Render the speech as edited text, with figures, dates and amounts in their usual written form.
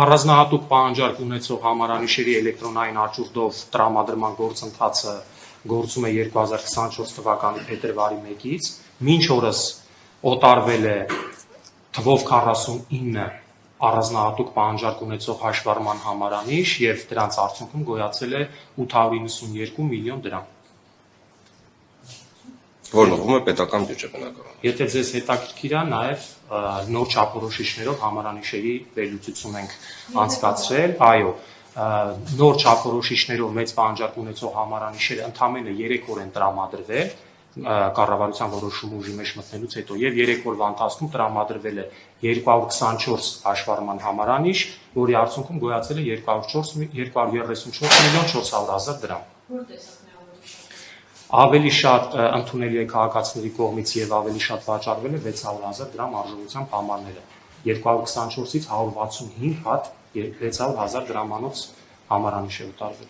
Առանձնահատուկ պահանջարկ ունեցող համարանիշերի էլեկտրոնային աճուրդով տրամադրման գործընթացը գործում է 2024 թվականի փետրվարի 1-ից, մինչ օրս օտարվել է թվով 49 առանձնահատուկ պահանջարկ ունեցող հաշվառման համարանիշ եւ դրանց արդյունքում գոյացել է 892 միլիոն դրամ։ Որն ուղղում է պետական բյուջե բնակարան։ Եթե ձեզ հետաքրքիր է, նաև նոր չափորոշիչներով համարանիշերի վերլուծություն ենք անցկացրել, այո, նոր չափորոշիչներով մեծ պահանջարկ ունեցող համարանիշերը ընդամենը 3 օր են տրամադրվել կառավարության որոշումը ուժի մեջ մտնելուց հետո եւ 3 օրվա ընթացքում տրամադրվել է 224 հաշվառման համարանիշ, որի արդյունքում գոյացել է 234 միլիոն 400 հազար դրամ։ Ավելի շատ ընդունելի է քաղաքացիների կողմից եւ ավելի շատ վաճառվել է 600 հազար դրամ արժողությամբ համարները։ 224-ից 165 հատ 600 հազար դրամանոց համարանիշ է ուտարվել։